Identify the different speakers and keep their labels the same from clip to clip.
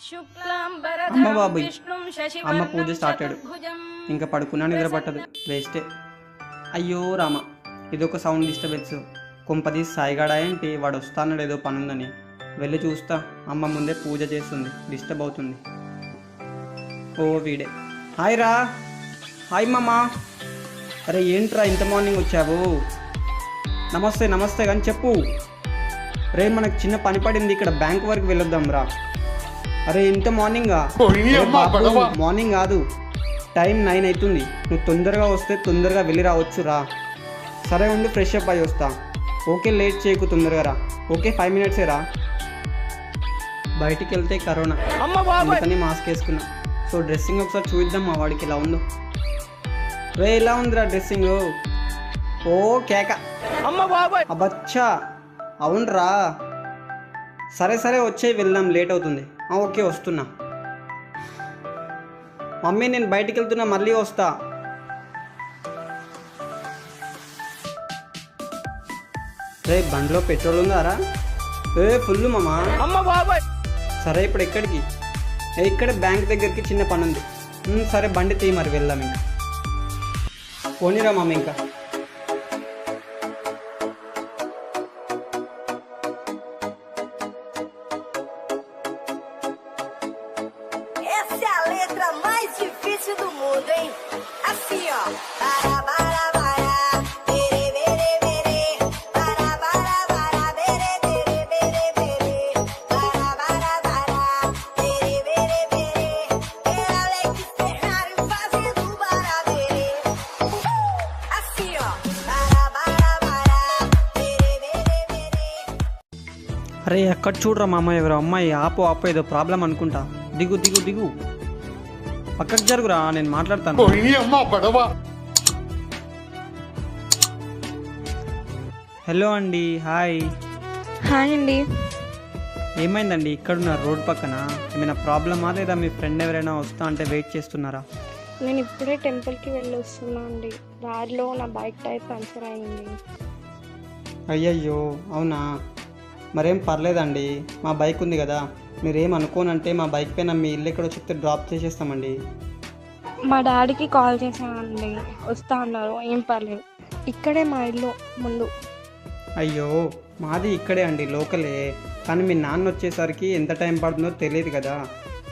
Speaker 1: అమ్మ బాబు, అమ్మ పూజ స్టార్టెడ్. ఇంకా పడుకున్నా నిద్ర పట్టదు, వేస్టే. అయ్యో రామ, ఇదొక సౌండ్ డిస్టర్బెన్స్. కొంపదీసి సాయిగాడ ఏంటి, వాడు వస్తానడు ఏదో పనుందని. వెళ్ళి చూస్తా, అమ్మ ముందే పూజ చేస్తుంది, డిస్టర్బ్ అవుతుంది. ఓ వీడే. హాయ్ రా. హాయ్ మామా. అరే ఏంట్రా ఇంత మార్నింగ్ వచ్చావు? నమస్తే నమస్తే కానీ చెప్పు. రే మనకు చిన్న పని పడింది, ఇక్కడ బ్యాంక్ వరకు వెళ్ళొద్దాం రా. అరే ఇంత మార్నింగా? మార్నింగ్ కాదు, టైం 9 అవుతుంది. నువ్వు తొందరగా వస్తే తొందరగా వెళ్ళి రావచ్చు రా. సరే ఉండి ఫ్రెష్ అప్ అయ్యి వస్తా. ఓకే, లేట్ చేయకు, తొందరగా రా. ఓకే, 5 మినిట్సే రా. బయటికి వెళ్తే కరోనా, అందుకని మాస్క్ వేసుకున్నా. సో డ్రెస్సింగ్ ఒకసారి చూద్దాం మా వాడికి ఎలా ఉందో. రే ఎలా ఉందిరా డ్రెస్సింగ్? ఓ కేక అబ్బచ్చా, అవునరా. సరే సరే వచ్చే వెళ్దాం, లేట్ అవుతుంది. ఓకే వస్తున్నా. మమ్మీ నేను బయటికి వెళ్తున్నా, మళ్ళీ వస్తా. రే బండిలో పెట్రోల్ ఉందారా? ఫుల్ మామా. సరే ఇప్పుడు ఎక్కడికి? ఇక్కడ బ్యాంక్ దగ్గరికి చిన్న పని ఉంది. సరే బండి తీ, మరి వెళ్దాం. ఇంకా పోనీరా మామ. ఇంకా అరే ఎక్కడ చూడరా మామ, ఎవరు అమ్మాయి. ఆపు ఆపు, ఏదో ప్రాబ్లం అనుకుంటా. దిగు దిగు దిగు, పక్కకు జరుగురా, నేను మాట్లాడతాను. హలో అండి. హాయ్.
Speaker 2: హాయ్ అండి.
Speaker 1: ఏమైందండి ఇక్కడున్నారు రోడ్ పక్కన? ఏమైనా ప్రాబ్లమా, లేదా మీ ఫ్రెండ్ ఎవరైనా వస్తా అంటే వెయిట్ చేస్తున్నారా?
Speaker 2: నేను ఇప్పుడే టెంపుల్కి వెళ్ళి వస్తున్నా అండి. దారిలో నా బైక్ టైర్ పంచర్ అయింది.
Speaker 1: అయ్యయ్యో అవునా? మరేం పర్లేదండి, మా బైక్ ఉంది కదా. మీరేం అనుకోనంటే మా బైక్ పైన మీ ఇల్లు ఎక్కడో చెప్తే డ్రాప్ చేసేస్తామండి.
Speaker 2: మా డాడీకి కాల్ చేశానండి, వస్తా అన్నారు. ఏం పర్లేదు, ఇక్కడే మా ఇల్లు ముందు.
Speaker 1: అయ్యో మాది ఇక్కడే అండి, లోకలే. కానీ మీ నాన్న వచ్చేసరికి ఎంత టైం పడుతుందో తెలియదు కదా.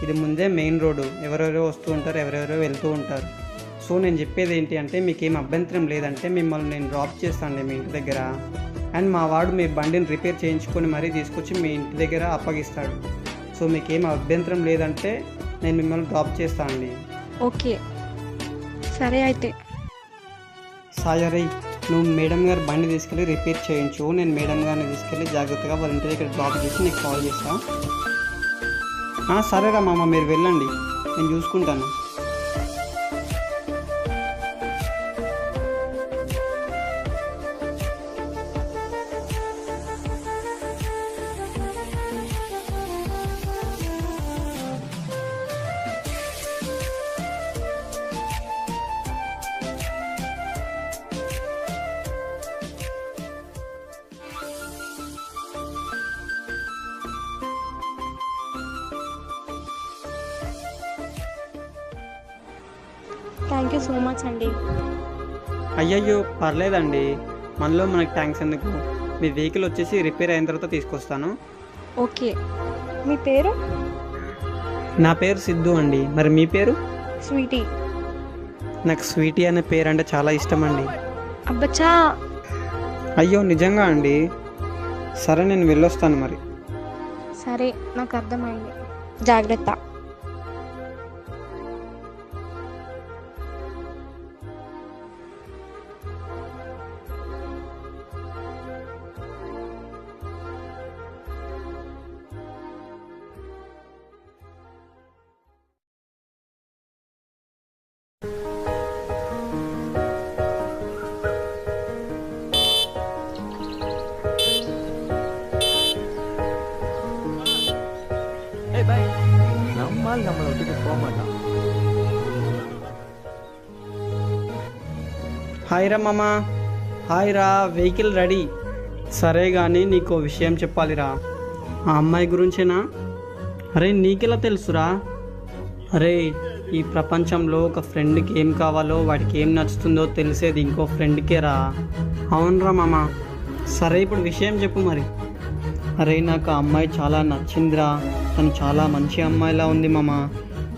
Speaker 1: ఇది ముందే మెయిన్ రోడ్డు, ఎవరెవరో వస్తూ ఉంటారు, ఎవరెవరో వెళ్తూ ఉంటారు. సో నేను చెప్పేది ఏంటి అంటే, మీకేం అభ్యంతరం లేదంటే మిమ్మల్ని నేను డ్రాప్ చేస్తాను మీ ఇంటి దగ్గర. అండ్ మా వాడు మీ బండిని రిపేర్ చేయించుకొని మరీ తీసుకొచ్చి మీ ఇంటి దగ్గర అప్పగిస్తాడు. సో మీకేం అభ్యంతరం లేదంటే నేను మిమ్మల్ని డ్రాప్ చేస్తాను అండి.
Speaker 2: ఓకే సరే అయితే.
Speaker 1: సాయరై, నువ్వు మేడం గారు బండి తీసుకెళ్ళి రిపేర్ చేయించు. నేను మేడం గారిని తీసుకెళ్ళి జాగ్రత్తగా వాళ్ళ ఇంటి దగ్గర డ్రాప్ చేసి నీకు కాల్ చేస్తాను. సరేరా మామ, మీరు వెళ్ళండి, నేను చూసుకుంటాను.
Speaker 2: థ్యాంక్ యూ సో మచ్ అండి.
Speaker 1: అయ్యయ్యో పర్లేదండి, మనలో మనకు థ్యాంక్స్ ఎందుకు. మీ వెహికల్ వచ్చేసి రిపేర్ అయిన తర్వాత తీసుకొస్తాను.
Speaker 2: ఓకే, మీ పేరు?
Speaker 1: నా పేరు సిద్ధు అండి. మరి మీ పేరు?
Speaker 2: స్వీటీ.
Speaker 1: నాకు స్వీటీ అనే పేరు అంటే చాలా ఇష్టం అండి.
Speaker 2: అబ్బచ్చా.
Speaker 1: అయ్యో నిజంగా అండి? సరే నేను వెళ్ళొస్తాను మరి.
Speaker 2: సరే నాకు అర్థమైంది, జాగ్రత్త.
Speaker 3: நம்மளை விட்டுட்டு போக மாட்டான்.
Speaker 1: హాయ్ రా మామ. హాయ్ రా, వెహికల్ రెడీ. సరే కానీ నీకు విషయం చెప్పాలిరా. ఆ అమ్మాయి గురించేనా? అరే నీకెలా తెలుసురా? అరే ఈ ప్రపంచంలో ఒక ఫ్రెండ్కి ఏం కావాలో వాడికి ఏం నచ్చుతుందో తెలిసేది ఇంకో ఫ్రెండ్కే రా. అవునరా మామ. సరే ఇప్పుడు విషయం చెప్పు మరి. అరే నాకు ఆ అమ్మాయి చాలా నచ్చిందిరా. తను చాలా మంచి అమ్మాయిలా ఉంది మామ.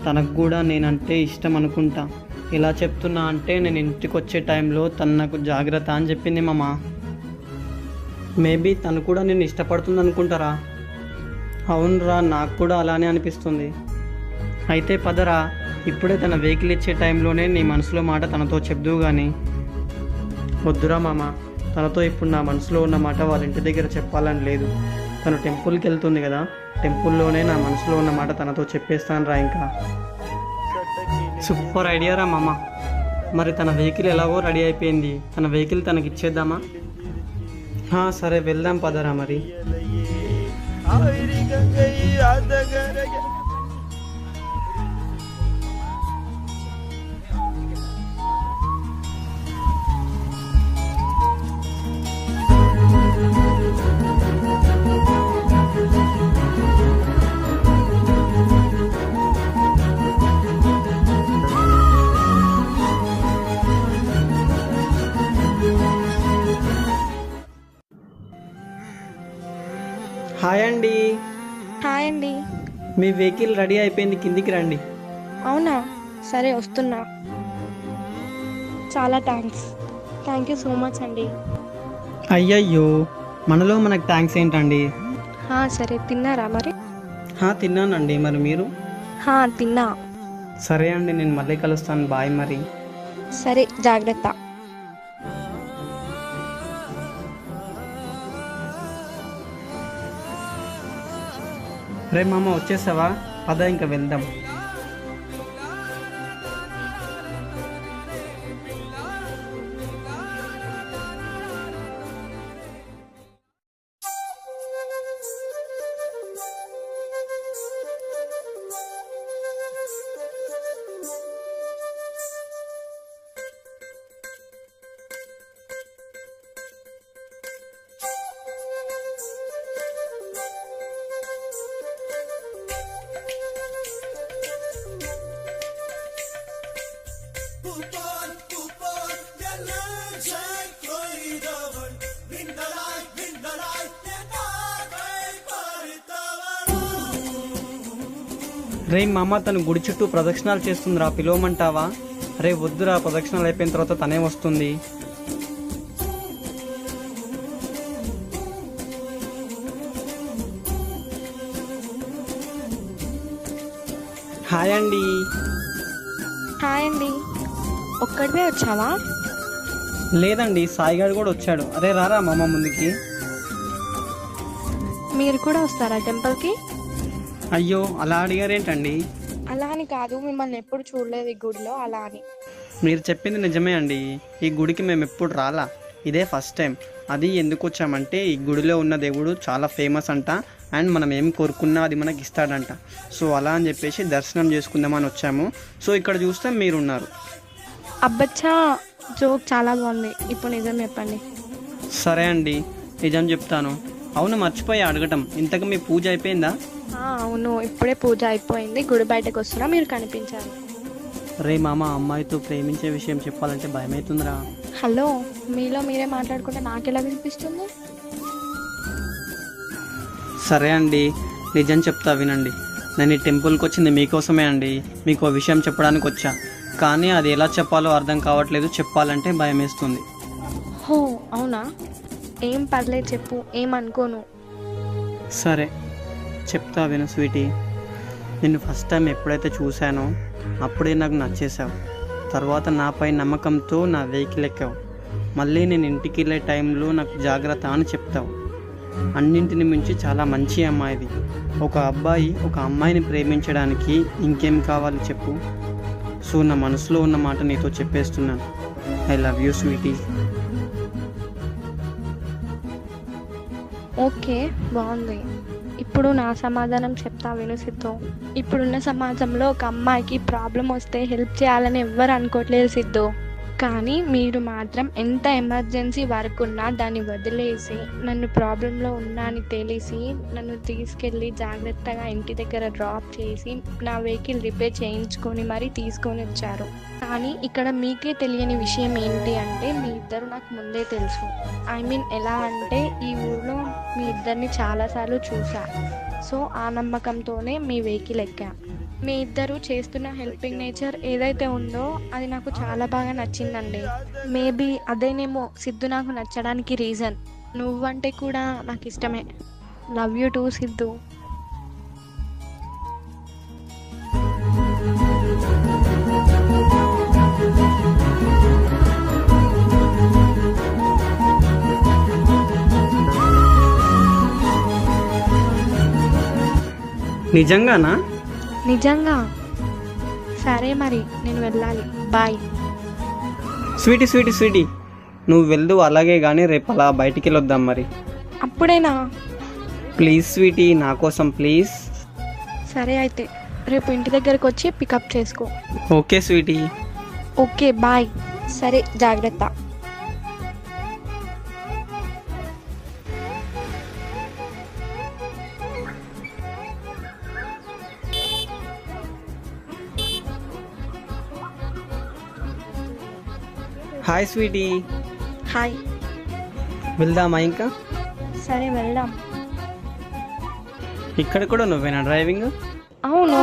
Speaker 1: తనకు కూడా నేనంటే ఇష్టం అనుకుంటా. ఇలా చెప్తున్నా అంటే నేను ఇంటికి వచ్చే టైంలో తను నాకు జాగ్రత్త అని చెప్పింది మామ. మేబీ తను కూడా నేను ఇష్టపడుతుంది అనుకుంటారా? అవునరా నాకు కూడా అలానే అనిపిస్తుంది. అయితే పదరా, ఇప్పుడే తన వెహికల్ ఇచ్చే టైంలోనే నీ మనసులో మాట తనతో చెప్దువు కానీ. వద్దురా మామ, తనతో ఇప్పుడు నా మనసులో ఉన్న మాట వాళ్ళ ఇంటి దగ్గర చెప్పాలని లేదు. తను టెంపుల్కి వెళ్తుంది కదా, టెంపుల్లోనే నా మనసులో ఉన్న మాట తనతో చెప్పేస్తాను రా. ఇంకా సూపర్ ఐడియా రా మామ. మరి తన వెహికల్ ఎలాగో రెడీ అయిపోయింది, తన వెహికల్ తనకి ఇచ్చేద్దామా? సరే వెళ్దాం పదరా మరి. హాయ్ అండి.
Speaker 2: హాయ్ అండి.
Speaker 1: మీ వెహికల్ రెడీ అయిపోయింది, కిందికి రండి.
Speaker 2: అవునా, సరే వస్తున్నా. చాలా థ్యాంక్ యూ సో మచ్ అండి.
Speaker 1: అయ్యయ్యో, మనలో మనకు థ్యాంక్స్ ఏంటండి?
Speaker 2: సరే తిన్నారా మరి?
Speaker 1: తిన్నానండి. మరి మీరు?
Speaker 2: తిన్నా.
Speaker 1: సరే అండి, నేను మళ్ళీ కలుస్తాను. బాయ్ మరి.
Speaker 2: సరే, జాగ్రత్త.
Speaker 1: రే మామ వచ్చేసావా? పద ఇంకా వెళ్దాం. రే మామ, తను గుడి చుట్టూ ప్రదక్షిణాలు చేస్తుందిరా, పిలవమంటావా? రే వద్దురా, ప్రదక్షిణాలు అయిపోయిన తర్వాత తనే వస్తుంది. హాయ్ అండి.
Speaker 2: హాయ్ అండి. ఒక్కడివే వచ్చావా?
Speaker 1: లేదండి, సాయిగాడు కూడా వచ్చాడు. అరే రారా మామ ముందుకి.
Speaker 2: మీరు కూడా వస్తారా టెంపుల్కి?
Speaker 1: అయ్యో అలా అడిగారేంటండి?
Speaker 2: అలా అని కాదు, మిమ్మల్ని ఎప్పుడు చూడలేదు ఈ గుడిలో, అలా అని.
Speaker 1: మీరు చెప్పింది నిజమే అండి. ఈ గుడికి మేము ఎప్పుడు రాలా, ఇదే ఫస్ట్ టైం. అది ఎందుకు వచ్చామంటే ఈ గుడిలో ఉన్న దేవుడు చాలా ఫేమస్ అంట, అండ్ మనం ఏం కోరుకున్నా అది మనకి ఇస్తాడంట. సో అలా అని చెప్పేసి దర్శనం చేసుకుందామని వచ్చాము. సో ఇక్కడ చూస్తే మీరున్నారు.
Speaker 2: అబ్బచ్చా, జోక్ చాలా బాగుంది. ఇప్పుడు నిజం చెప్పండి.
Speaker 1: సరే అండి, నిజం చెప్తాను. అవును, మర్చిపోయి అడగటం, ఇంతకు మీ పూజ అయిపోయిందా?
Speaker 2: అవును, ఇప్పుడే పూజ అయిపోయింది. గుడి బయటకు వస్తున్నా, మీరు కనిపించారు.
Speaker 1: రే మామ, అమ్మాయితో ప్రేమించే విషయం చెప్పాలంటే భయమవుతుందిరా.
Speaker 2: హలో, మీలో మీరే మాట్లాడుకుంటే నాకెలా వినిపిస్తుంది?
Speaker 1: సరే అండి, నిజం చెప్తా వినండి. నేను ఈ టెంపుల్కి వచ్చింది మీకోసమే అండి. మీకు ఓ విషయం చెప్పడానికి వచ్చా, కానీ అది ఎలా చెప్పాలో అర్థం కావట్లేదు. చెప్పాలంటే భయం వేస్తుంది.
Speaker 2: హో అవునా, ఏం పర్లేదు చెప్పు, ఏమనుకోను.
Speaker 1: సరే చెప్తా విను స్వీటీ. నిన్ను ఫస్ట్ టైం ఎప్పుడైతే చూశానో అప్పుడే నాకు నచ్చేసావు. తర్వాత నాపై నమ్మకంతో నా వెహికల్ ఎక్కావు. మళ్ళీ నేను ఇంటికి వెళ్ళే టైంలో నాకు జాగ్రత్త అని చెప్తావు. అన్నింటిని మించి చాలా మంచి అమ్మాయిది. ఒక అబ్బాయి ఒక అమ్మాయిని ప్రేమించడానికి ఇంకేం కావాలి చెప్పు? సో నా మనసులో ఉన్న మాట నీతో చెప్పేస్తున్నాను. I love you sweetie.
Speaker 2: Okay, బాగుంది. ఇప్పుడు నా సమాధానం చెప్తా విను సిద్ధు. ఇప్పుడున్న సమాజంలో ఒక అమ్మాయికి ప్రాబ్లం వస్తే హెల్ప్ చేయాలని ఎవ్వరు అనుకోవట్లేదు సిద్ధు. కానీ మీరు మాత్రం ఎంత ఎమర్జెన్సీ వర్క్ ఉన్నా దాన్ని వదిలేసి నన్ను ప్రాబ్లంలో ఉన్నా అని తెలిసి నన్ను తీసుకెళ్ళి జాగ్రత్తగా ఇంటి దగ్గర డ్రాప్ చేసి నా వెహికల్ రిపేర్ చేయించుకొని మరీ తీసుకొని వచ్చారు. కానీ ఇక్కడ మీకే తెలియని విషయం ఏంటి అంటే మీ ఇద్దరు నాకు ముందే తెలుసు. ఐ మీన్ ఎలా అంటే ఈ ఊళ్ళో మీ ఇద్దరిని చాలాసార్లు చూసా. సో ఆ నమ్మకంతోనే మీ వెహికల్ ఎక్కా. మీ ఇద్దరు చేస్తున్న హెల్పింగ్ నేచర్ ఏదైతే ఉందో అది నాకు చాలా బాగా నచ్చిందండి. మేబీ అదేనేమో సిద్ధు నాకు నచ్చడానికి రీజన్. నువ్వంటే కూడా నాకు ఇష్టమే. Love you two Siddhu.
Speaker 1: నిజంగానా?
Speaker 2: నిజంగా. సరే మరి నేను వెళ్ళాలి. బాయ్.
Speaker 1: స్వీటీ స్వీటీ స్వీటీ, నువ్వు వెళ్దు అలాగే కానీ రేపు అలా బయటికి వెళ్ళొద్దాం మరి.
Speaker 2: అప్పుడేనా?
Speaker 1: ప్లీజ్ స్వీటీ, నా కోసం ప్లీజ్.
Speaker 2: సరే అయితే రేపు ఇంటి దగ్గరకు వచ్చి పికప్ చేసుకో.
Speaker 1: Okay sweetie.
Speaker 2: Okay bye. సరే జాగ్రత్త.
Speaker 1: Hi sweetie.
Speaker 2: హాయ్.
Speaker 1: వెళ్దామా ఇంకా?
Speaker 2: సరే వెళ్దాం.
Speaker 1: ఇక్కడ కూడా నువ్వేనా డ్రైవింగ్?
Speaker 2: అవును.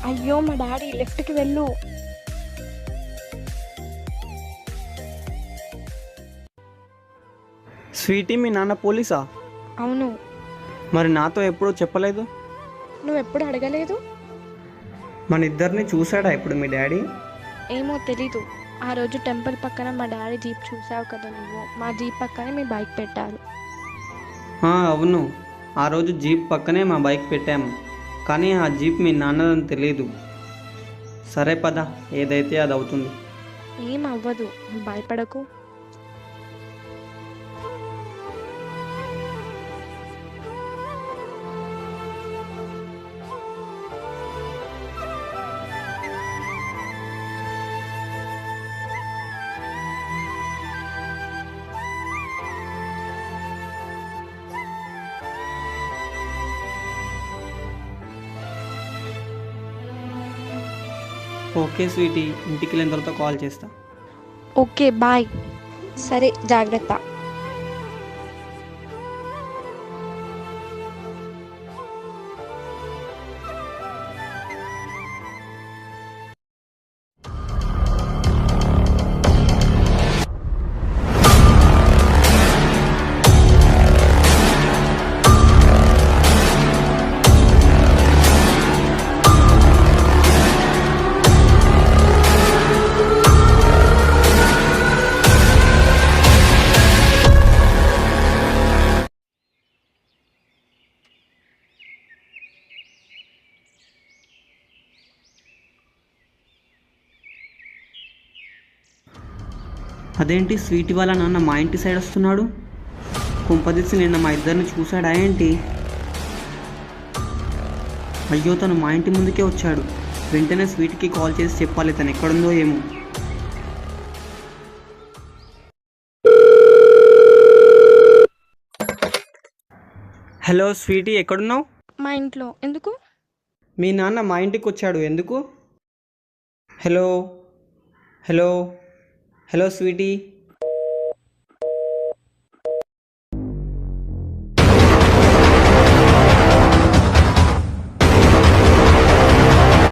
Speaker 2: అయ్యో మా డాడీ లెఫ్ట్కి వెళ్ళు.
Speaker 1: స్వీటీ, మీ నాన్న పోలీసా?
Speaker 2: అవును.
Speaker 1: మరి నాతో ఎప్పుడూ చెప్పలేదు.
Speaker 2: నువ్వెప్పుడు అడగలేదు.
Speaker 1: మన ఇద్దరిని చూసాడా ఇప్పుడు మీ డాడీ?
Speaker 2: ఏమో తెలీదు. ఆ రోజు టెంపుల్ పక్కన మా డాడీ జీప్ చూసావు కదా నువ్వు. మా జీప్ పక్కనే మీ బైక్ పెట్టారు.
Speaker 1: అవును, ఆ రోజు జీప్ పక్కనే మా బైక్ పెట్టాము. కానీ ఆ జీప్ మీ నాన్నదని తెలియదు. సరే పద, ఏదైతే అది అవుతుంది.
Speaker 2: ఏం అవ్వదు, నువ్వు భయపడకు.
Speaker 1: ఓకే స్వీటీ, ఇంటికి వెళ్ళిన తర్వాత కాల్ చేస్తా.
Speaker 2: Okay bye. సరే జాగ్రత్త.
Speaker 1: అదేంటి స్వీటీ వాళ్ళ నాన్న మా ఇంటి సైడ్ వస్తున్నాడు? కుంపదీసి నిన్న మా ఇద్దరిని చూశాడా ఏంటి? అయ్యో తను మా ఇంటి ముందుకే వచ్చాడు. వెంటనే స్వీటీకి కాల్ చేసి చెప్పాలి తను ఎక్కడుందో ఏమో. హలో స్వీటీ, ఎక్కడున్నావు?
Speaker 2: మా ఇంట్లో. ఎందుకు?
Speaker 1: మీ నాన్న మా ఇంటికి వచ్చాడు. ఎందుకు? Hello hello hello Sweety.